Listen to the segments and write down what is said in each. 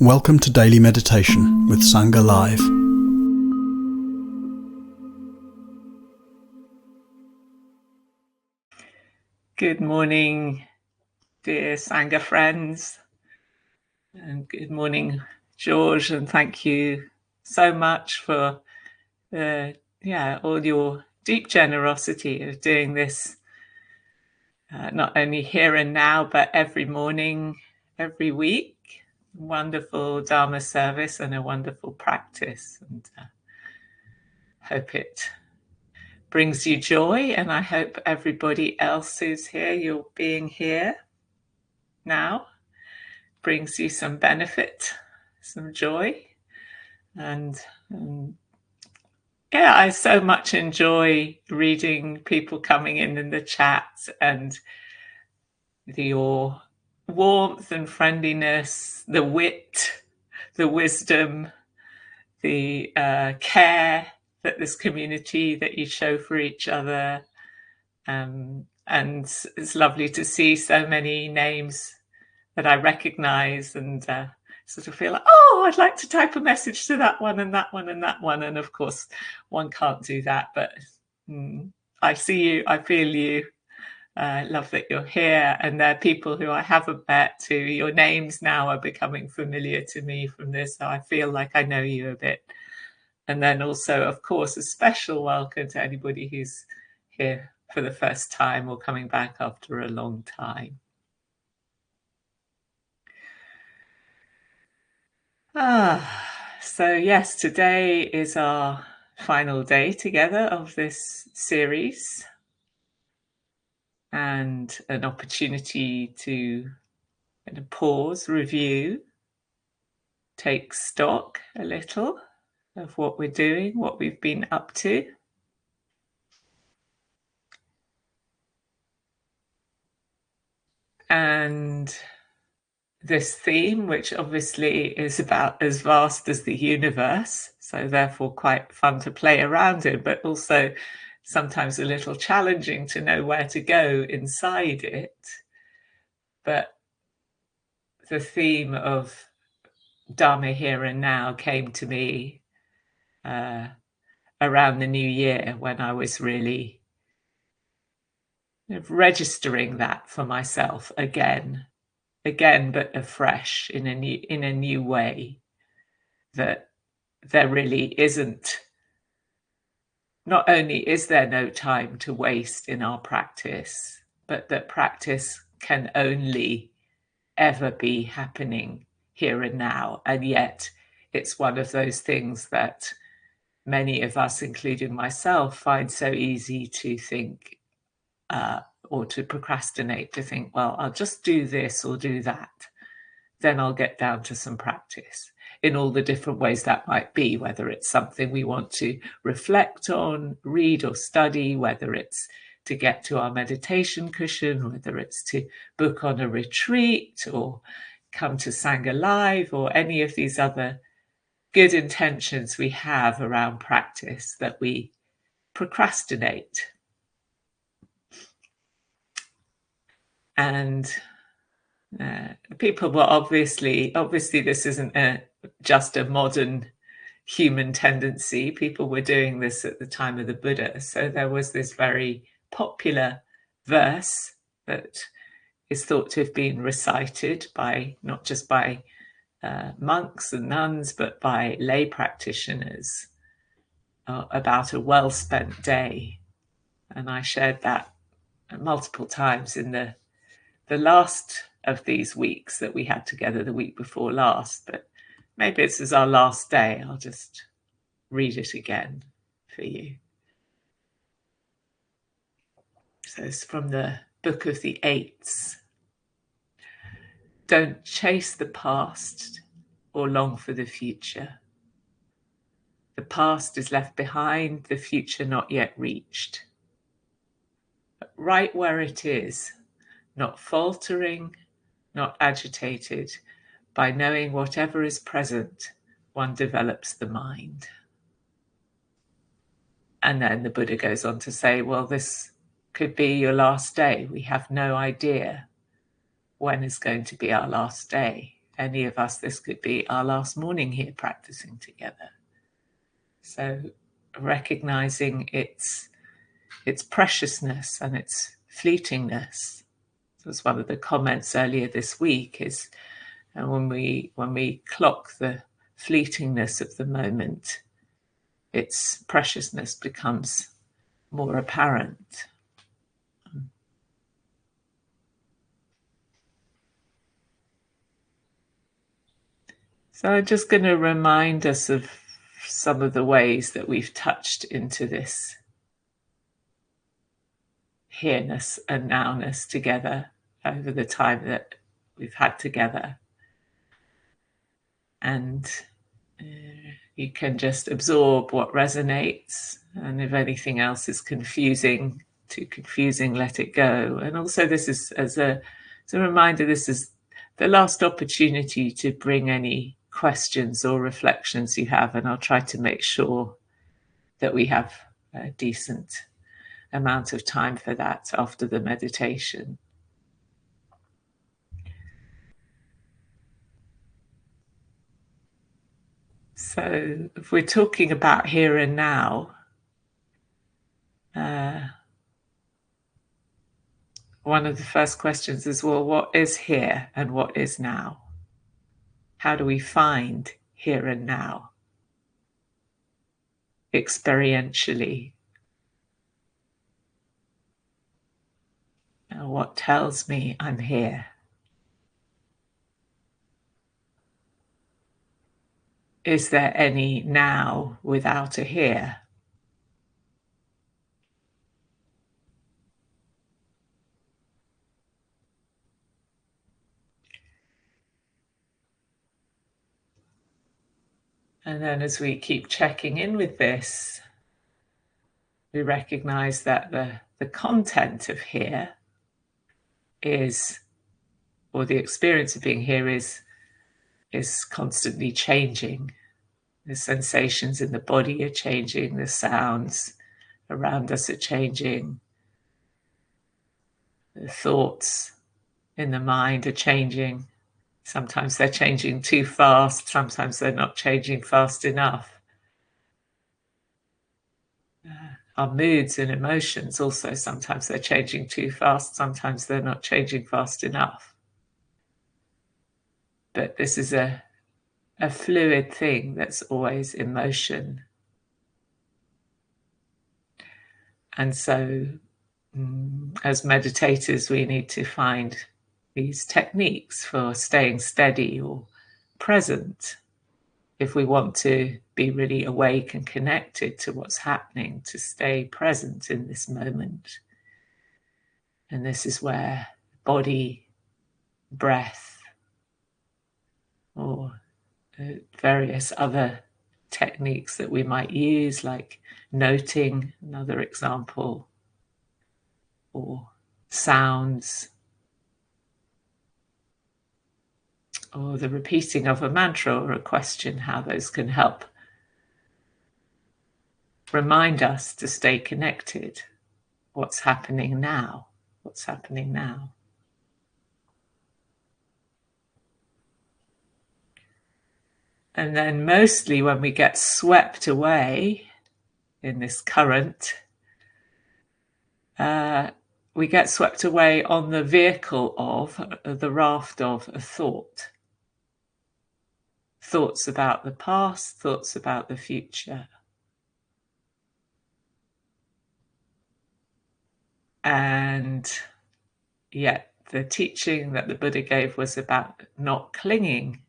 Welcome to Daily Meditation with Sangha Live. Good morning, dear Sangha friends, and good morning, George, and thank you so much for all your deep generosity of doing this, not only here and now, but every morning, every week. Wonderful Dharma service and a wonderful practice, and hope it brings you joy, and I hope everybody else who's here, you're being here now, brings you some benefit, some joy. And I so much enjoy reading people coming in the chat, and your warmth and friendliness, the wit, the wisdom, the care that this community that you show for each other. And it's lovely to see so many names that I recognize and sort of feel like, oh, I'd like to type a message to that one and that one and that one. And of course, one can't do that, but I see you, I feel you. I love that you're here. And there are people who I haven't met, who your names now are becoming familiar to me from this. So I feel like I know you a bit. And then also, of course, a special welcome to anybody who's here for the first time or coming back after a long time. So yes, today is our final day together of this series, and an opportunity to kind of pause, review, take stock a little of what we're doing, what we've been up to. And this theme, which obviously is about as vast as the universe, so therefore quite fun to play around in, but also sometimes a little challenging to know where to go inside it. But the theme of Dharma here and now came to me around the new year, when I was really registering that for myself again, but afresh in a new way, that there really isn't, not only is there no time to waste in our practice, but that practice can only ever be happening here and now. And yet it's one of those things that many of us, including myself, find so easy to think or to procrastinate, to think, well, I'll just do this or do that. Then I'll get down to some practice in all the different ways that might be, whether it's something we want to reflect on, read or study, whether it's to get to our meditation cushion, whether it's to book on a retreat or come to Sangha Live, or any of these other good intentions we have around practice that we procrastinate. And people were obviously this isn't just a modern human tendency. People were doing this at the time of the Buddha. So there was this very popular verse that is thought to have been recited by, not just by monks and nuns, but by lay practitioners, about a well-spent day. And I shared that multiple times in the last of these weeks that we had together, the week before last. But maybe this is our last day. I'll just read it again for you. So it's from the Book of the Eights. Don't chase the past or long for the future. The past is left behind, the future not yet reached. But right where it is, not faltering, not agitated, by knowing whatever is present, one develops the mind. And then the Buddha goes on to say, well, this could be your last day. We have no idea when is going to be our last day. any of us, this could be our last morning here practicing together. So recognizing its preciousness and its fleetingness. So was one of the comments earlier this week is, and when we clock the fleetingness of the moment, its preciousness becomes more apparent. So I'm just going to remind us of some of the ways that we've touched into this here-ness and now-ness together over the time that we've had together. And you can just absorb what resonates, and if anything else is too confusing, let it go. And also this is, as a reminder, this is the last opportunity to bring any questions or reflections you have, and I'll try to make sure that we have a decent amount of time for that after the meditation. So if we're talking about here and now, one of the first questions is, well, what is here and what is now? How do we find here and now experientially? Now, what tells me I'm here? Is there any now without a here? And then as we keep checking in with this, we recognize that the content of here is, or the experience of being here is constantly changing. The sensations in the body are changing, the sounds around us are changing, the thoughts in the mind are changing. Sometimes they're changing too fast, sometimes they're not changing fast enough. Our moods and emotions also, sometimes they're changing too fast, sometimes they're not changing fast enough. But this is a fluid thing that's always in motion. And so as meditators, we need to find these techniques for staying steady or present if we want to be really awake and connected to what's happening, to stay present in this moment. And this is where body, breath, or various other techniques that we might use, like noting, another example, or sounds, or the repeating of a mantra or a question, how those can help remind us to stay connected. What's happening now? What's happening now? And then mostly when we get swept away in this current, we get swept away on the vehicle of, the raft of a thought. Thoughts about the past, thoughts about the future. And yet the teaching that the Buddha gave was about not clinging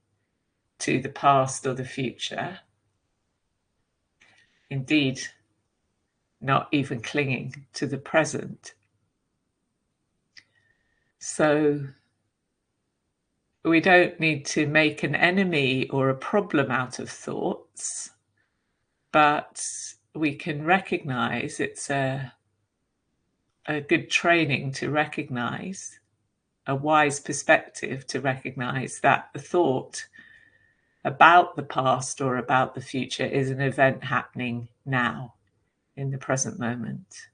to the past or the future. Indeed, not even clinging to the present. So we don't need to make an enemy or a problem out of thoughts, but we can recognize it's a good training to recognize, a wise perspective to recognize that the thought about the past or about the future is an event happening now, in the present moment.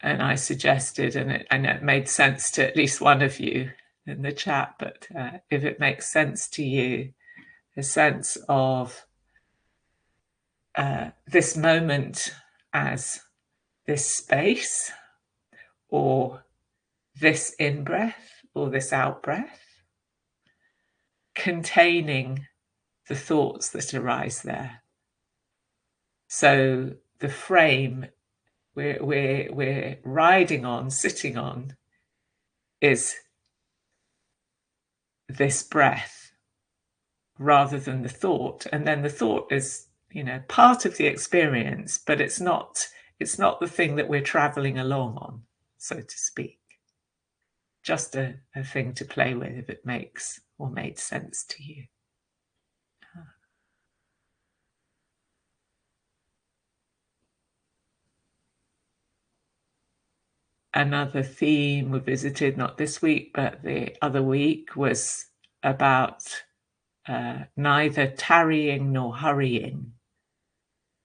And I suggested, and it made sense to at least one of you in the chat, but if it makes sense to you, a sense of this moment as this space, or this in-breath, or this out-breath, containing the thoughts that arise there. So the frame we're riding on, sitting on, is this breath rather than the thought. And then the thought is, part of the experience, but it's not the thing that we're traveling along on, so to speak. Just a thing to play with if it makes or made sense to you. Another theme we visited, not this week, but the other week, was about neither tarrying nor hurrying.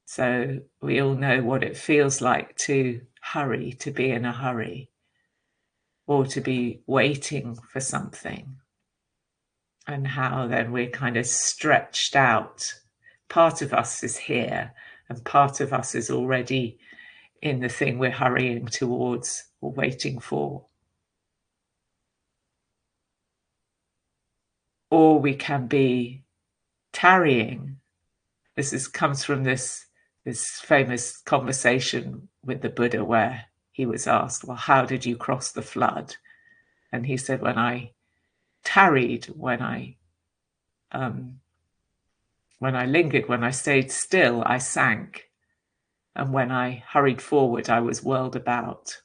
So we all know what it feels like to hurry, to be in a hurry, or to be waiting for something, and how then we're kind of stretched out. Part of us is here, and part of us is already in the thing we're hurrying towards or waiting for. Or we can be tarrying. This comes from this famous conversation with the Buddha, where he was asked, well, how did you cross the flood? And he said, when I tarried, when I lingered, when I stayed still, I sank. And when I hurried forward, I was whirled about.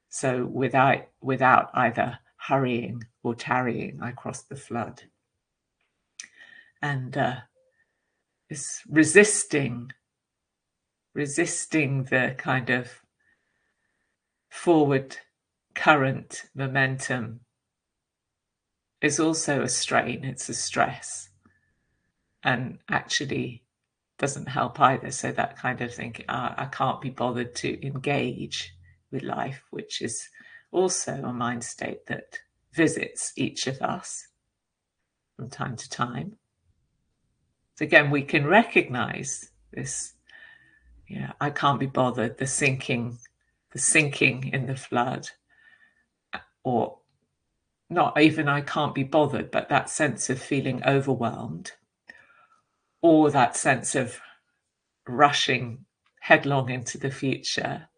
So without either hurrying or tarrying, I crossed the flood. And this resisting the kind of forward current momentum is also a strain, it's a stress, and actually doesn't help either. So that kind of thinking, I can't be bothered to engage with life, which is also a mind state that visits each of us from time to time. So again, we can recognize this, I can't be bothered, the sinking in the flood, or not even I can't be bothered, but that sense of feeling overwhelmed, or that sense of rushing headlong into the future.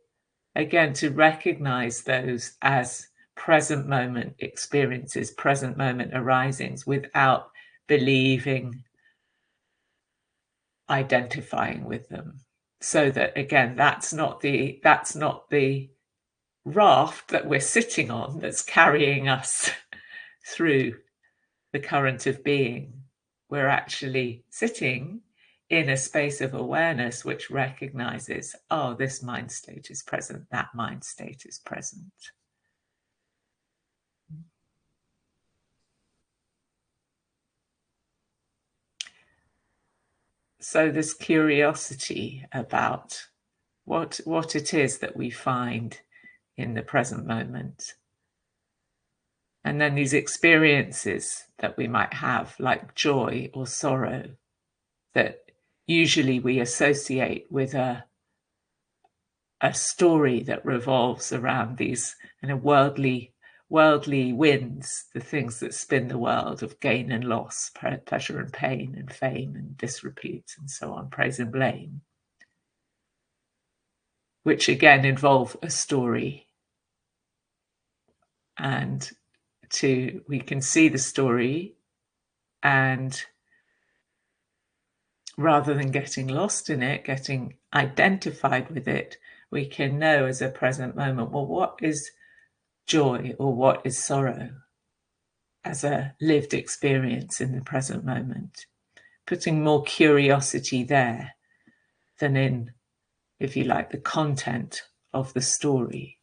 Again, to recognize those as present moment experiences, present moment arisings, without believing, identifying with them. So that, again, that's not the raft that we're sitting on that's carrying us through the current of being. We're actually sitting in a space of awareness which recognizes, oh, this mind state is present, that mind state is present. So this curiosity about what it is that we find in the present moment. And then these experiences that we might have, like joy or sorrow, that usually we associate with a story that revolves around these kind of worldly winds, the things that spin the world of gain and loss, pleasure and pain, and fame and disrepute, and so on, praise and blame, which again involve a story. And we can see the story, and rather than getting lost in it, getting identified with it, we can know as a present moment, well, what is joy or what is sorrow as a lived experience in the present moment? Putting more curiosity there than in, if you like, the content of the story,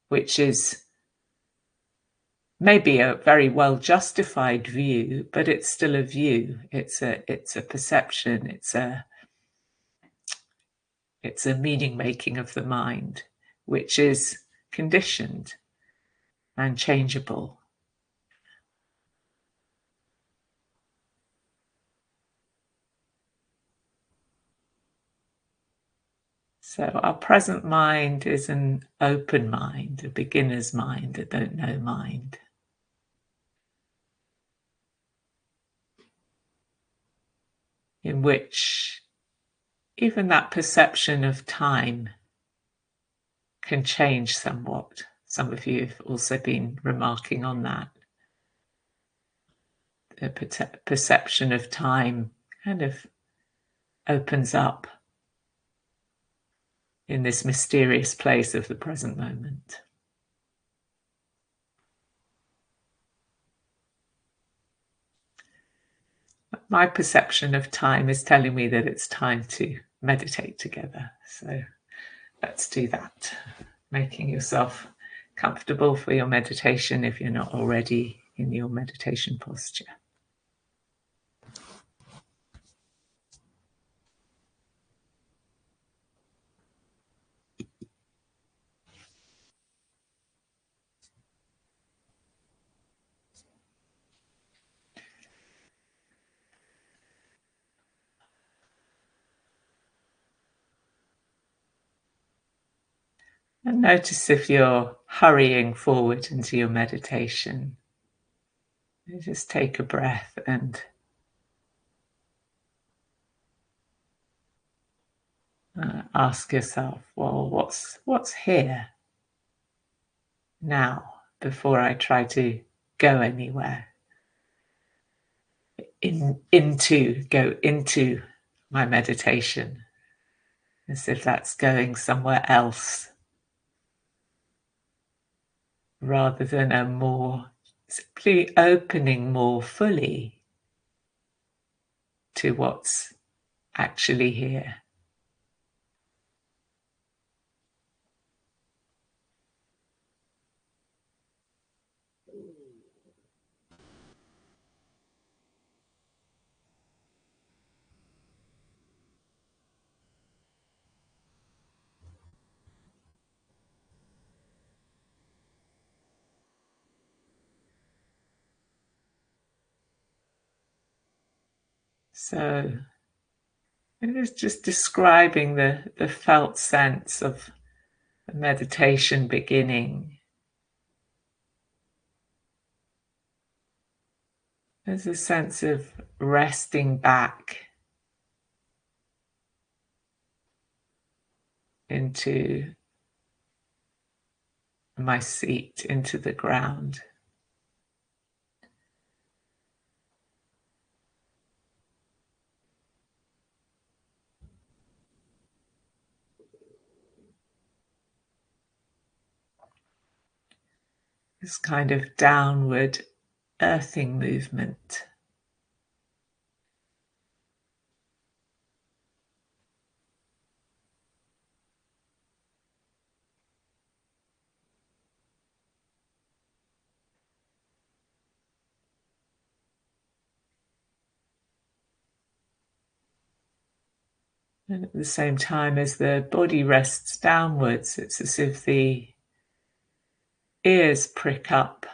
which is maybe a very well justified view, but it's still a view. It's a perception. It's a meaning making of the mind, which is conditioned and changeable. So our present mind is an open mind, a beginner's mind, a don't know mind. In which even that perception of time can change somewhat. Some of you have also been remarking on that. The perception of time kind of opens up in this mysterious place of the present moment. My perception of time is telling me that it's time to meditate together. So let's do that. Making yourself comfortable for your meditation if you're not already in your meditation posture. And notice if you're hurrying forward into your meditation. You just take a breath and ask yourself, well, what's here now before I try to go anywhere? Go into my meditation, as if that's going somewhere else, rather than a more simply opening more fully to what's actually here. So it is just describing the felt sense of the meditation beginning. There's a sense of resting back into my seat, into the ground. This kind of downward earthing movement. And at the same time as the body rests downwards, it's as if the ears prick up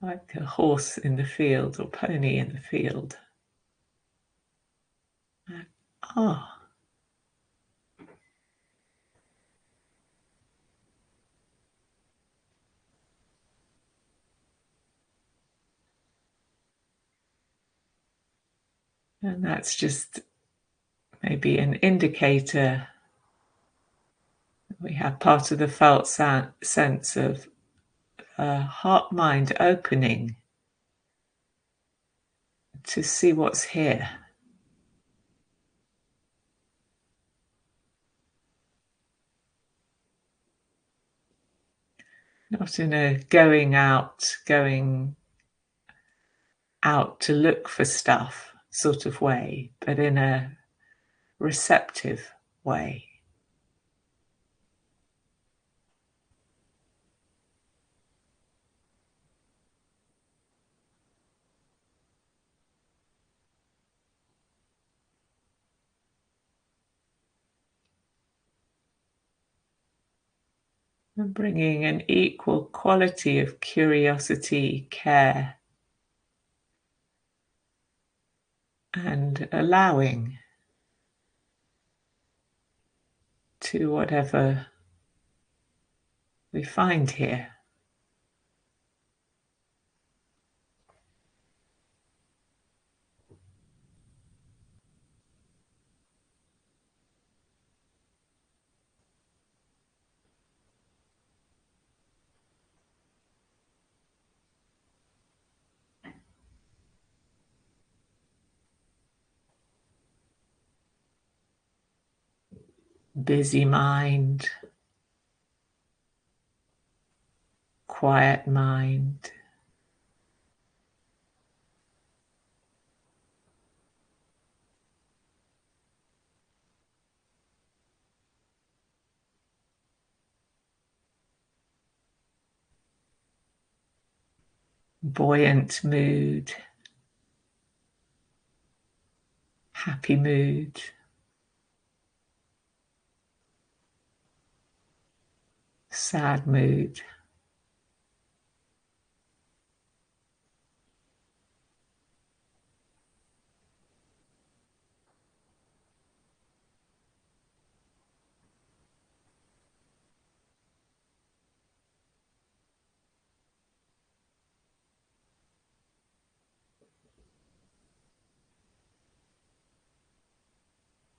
like a horse in the field or pony in the field. Ah. And that's just maybe an indicator. We have part of the felt sense of heart-mind opening to see what's here. Not in a going out to look for stuff sort of way, but in a receptive way. and bringing an equal quality of curiosity, care, and allowing to whatever we find here. Busy mind, quiet mind, buoyant mood, happy mood, sad mood.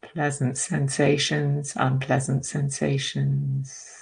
Pleasant sensations, unpleasant sensations.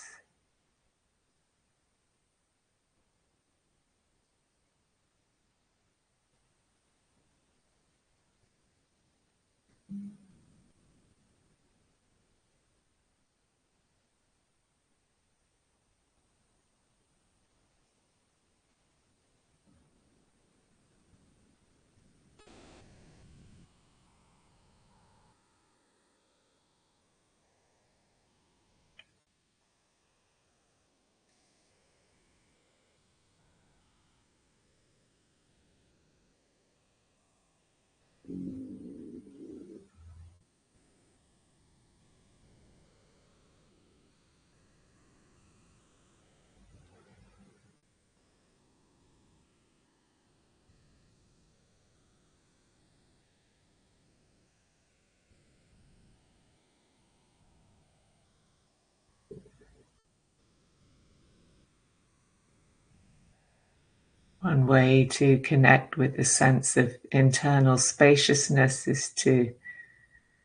One way to connect with the sense of internal spaciousness is to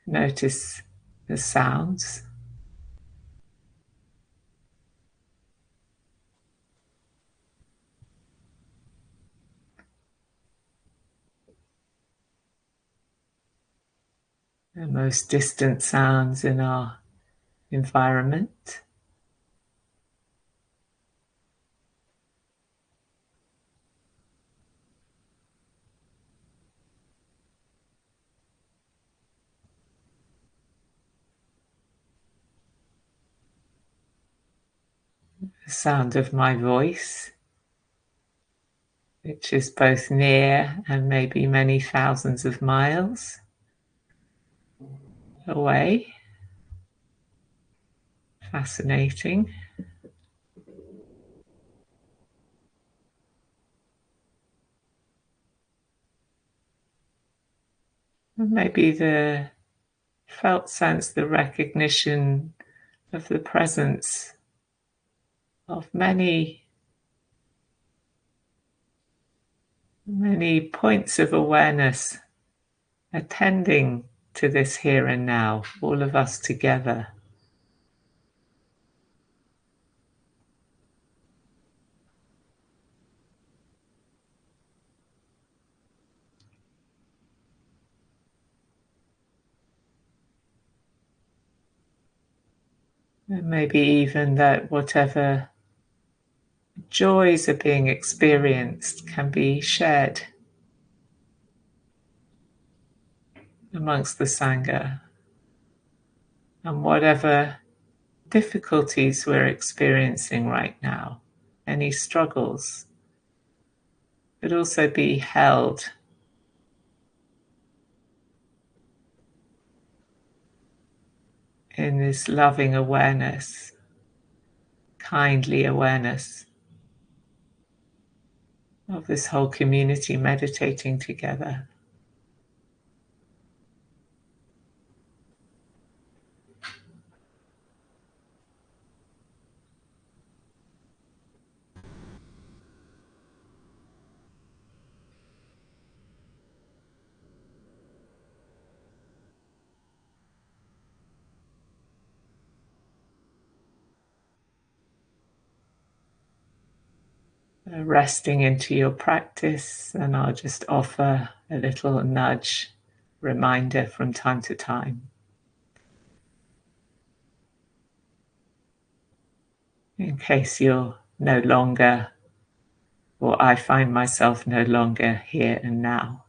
notice the sounds. The most distant sounds in our environment. The sound of my voice, which is both near and maybe many thousands of miles away. Fascinating. And maybe the felt sense, the recognition of the presence of many points of awareness attending to this here and now, all of us together. And maybe even that whatever joys are being experienced can be shared amongst the Sangha, and whatever difficulties we're experiencing right now, any struggles, could also be held in this loving awareness, kindly awareness of this whole community meditating together. Resting into your practice, and I'll just offer a little nudge reminder from time to time. In case you're no longer, or I find myself no longer here and now.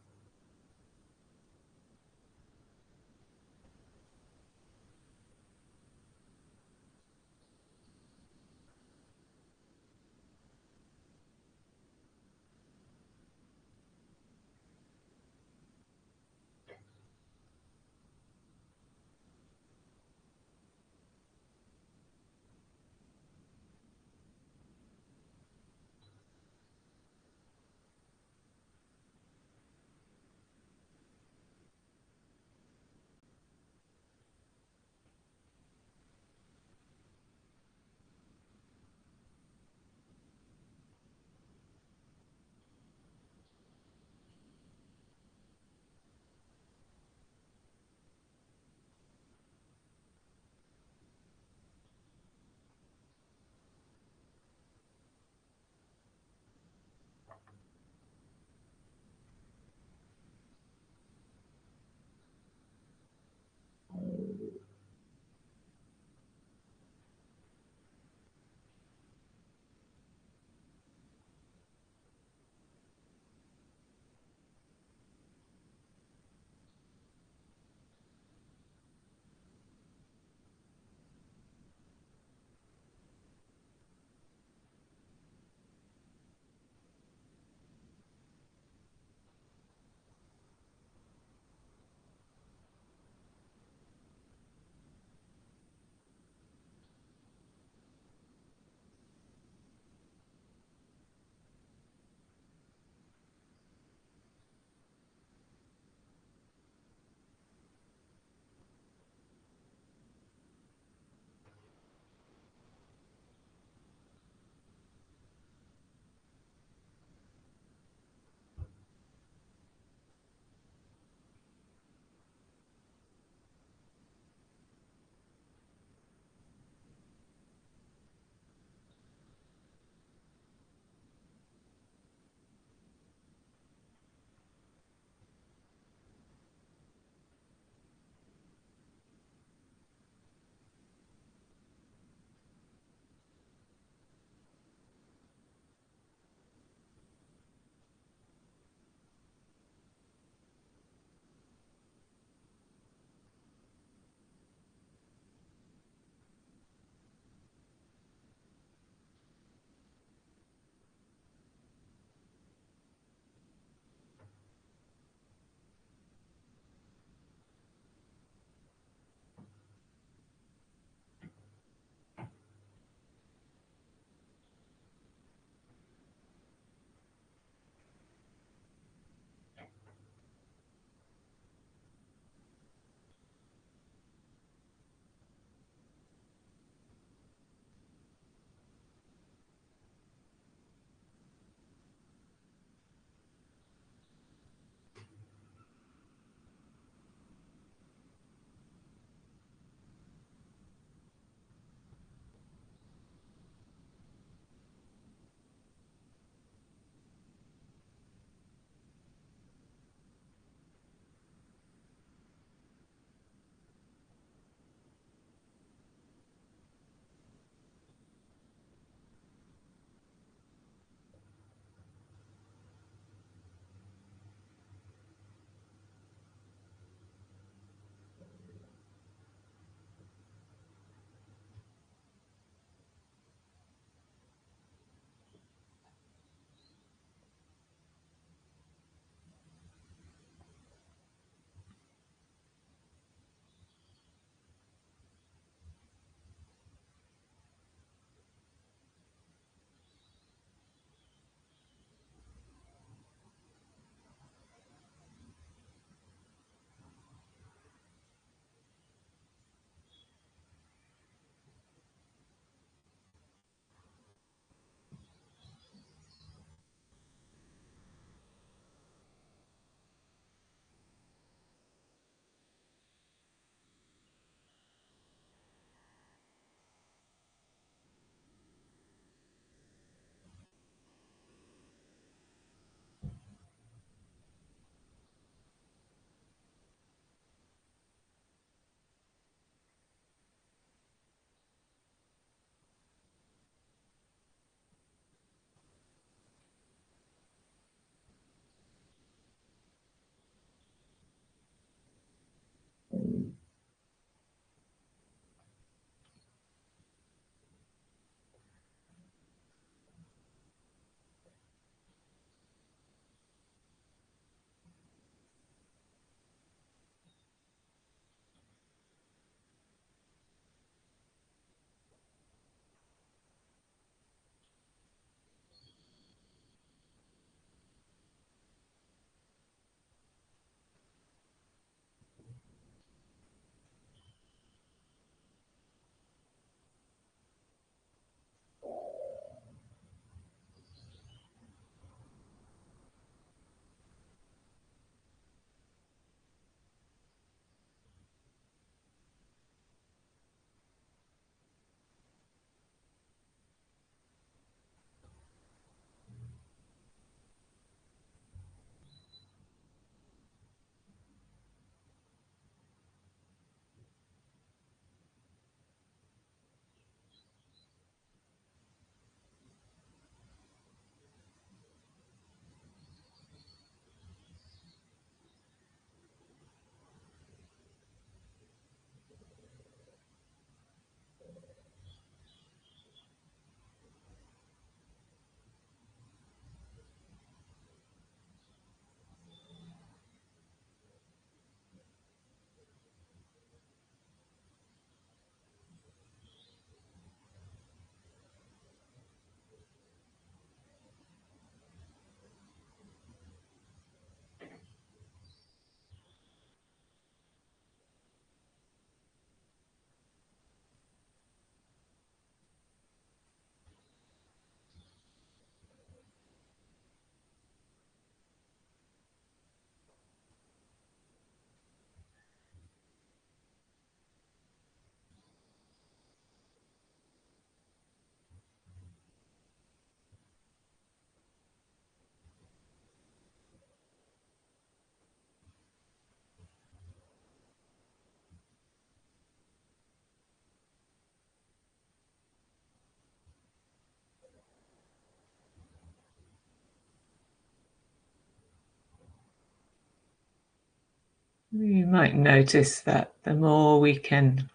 You might notice that the more we can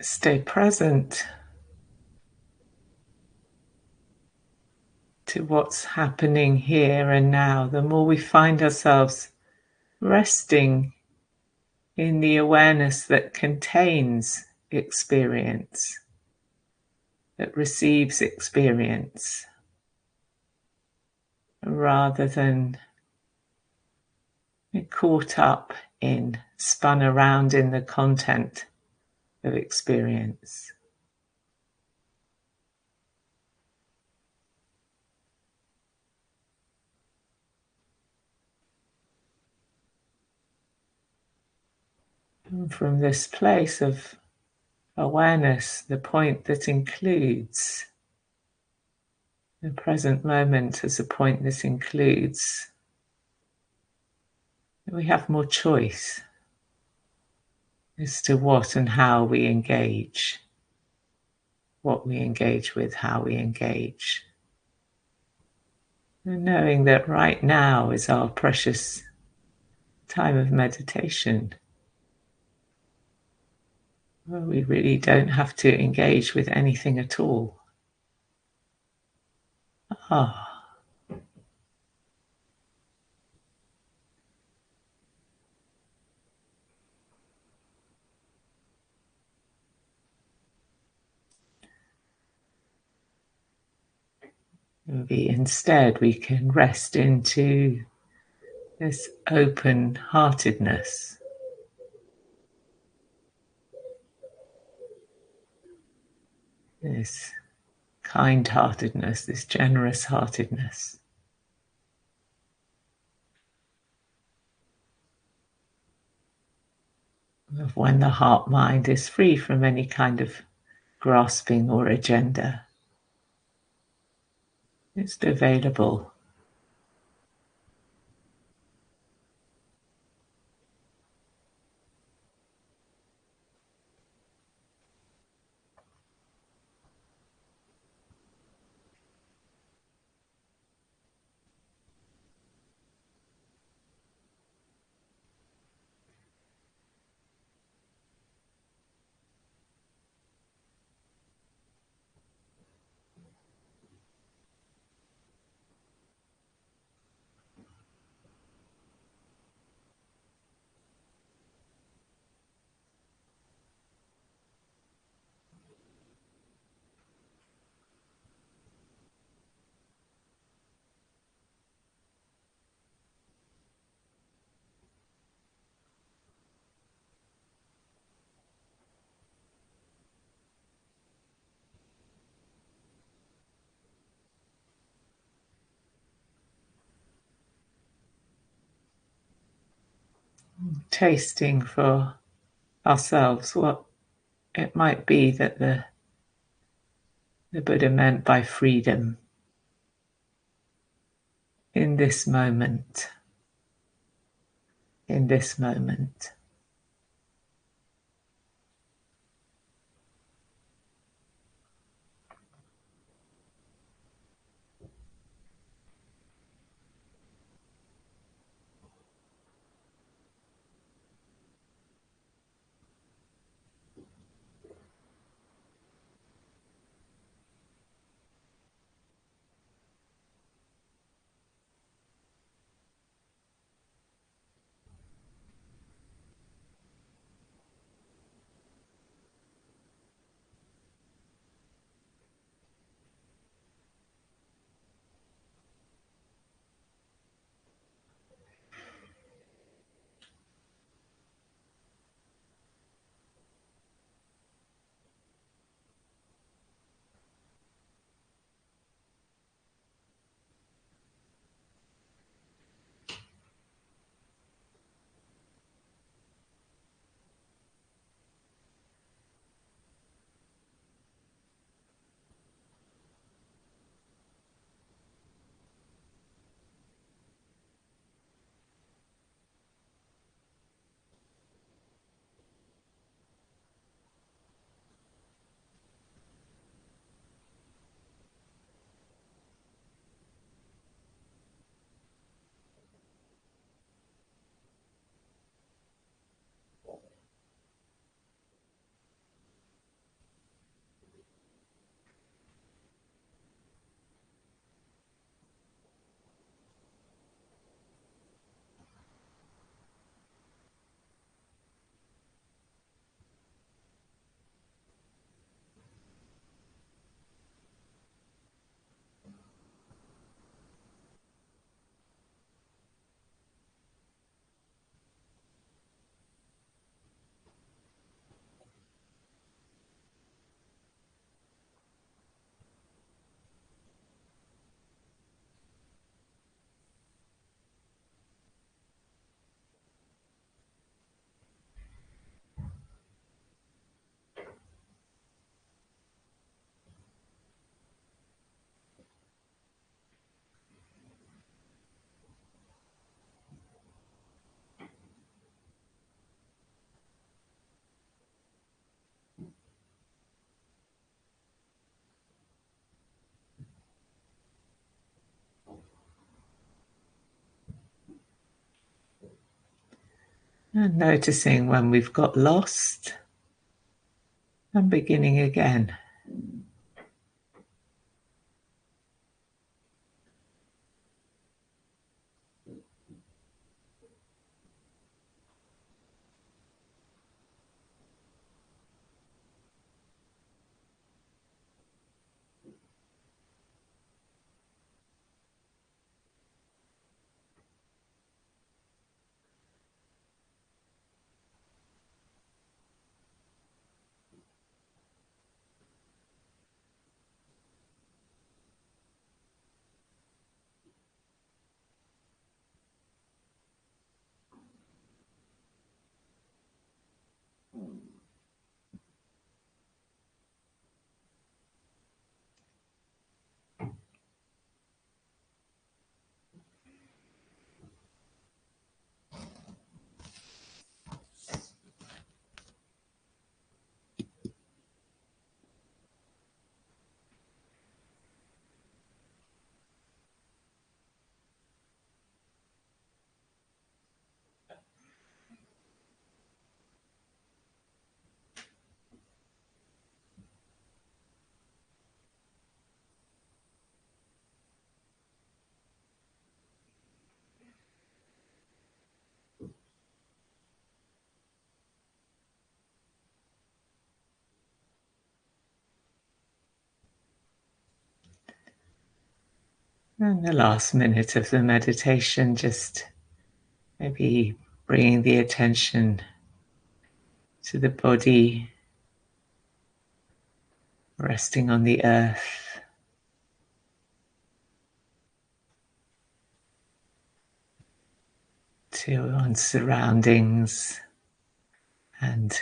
stay present to what's happening here and now, the more we find ourselves resting in the awareness that contains experience, that receives experience, rather than caught up in, spun around in the content of experience. And from this place of awareness, the point that includes the present moment as a point that includes, we have more choice as to what and how we engage, what we engage with, how we engage. And knowing that right now is our precious time of meditation, where we really don't have to engage with anything at all. Maybe instead we can rest into this open-heartedness, this kind-heartedness, this generous-heartedness. Of when the heart-mind is free from any kind of grasping or agenda. It's available. Tasting for ourselves what it might be that the Buddha meant by freedom in this moment, in this moment. And noticing when we've got lost and beginning again. And the last minute of the meditation, just maybe bringing the attention to the body, resting on the earth, to on surroundings, and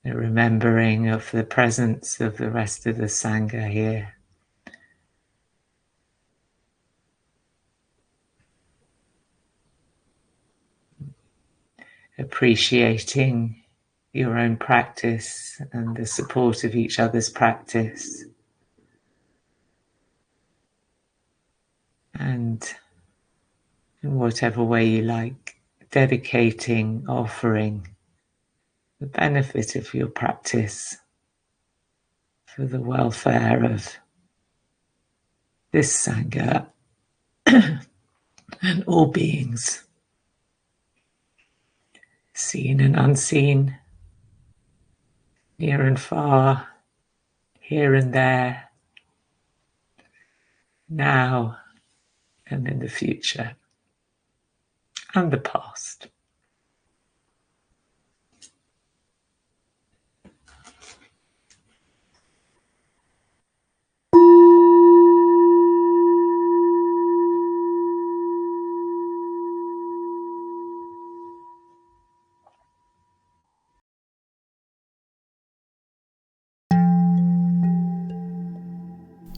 the remembering of the presence of the rest of the Sangha here. Appreciating your own practice and the support of each other's practice. And in whatever way you like, dedicating, offering the benefit of your practice for the welfare of this Sangha and all beings, seen and unseen, near and far, here and there, now and in the future, and the past.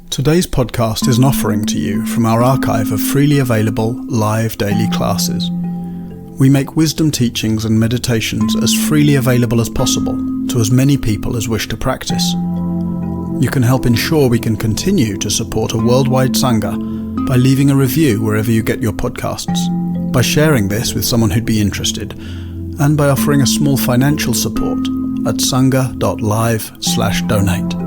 Today's podcast is an offering to you from our archive of freely available live daily classes. We make wisdom teachings and meditations as freely available as possible to as many people as wish to practice. You can help ensure we can continue to support a worldwide Sangha by leaving a review wherever you get your podcasts, by sharing this with someone who'd be interested, and by offering a small financial support at sangha.live/donate.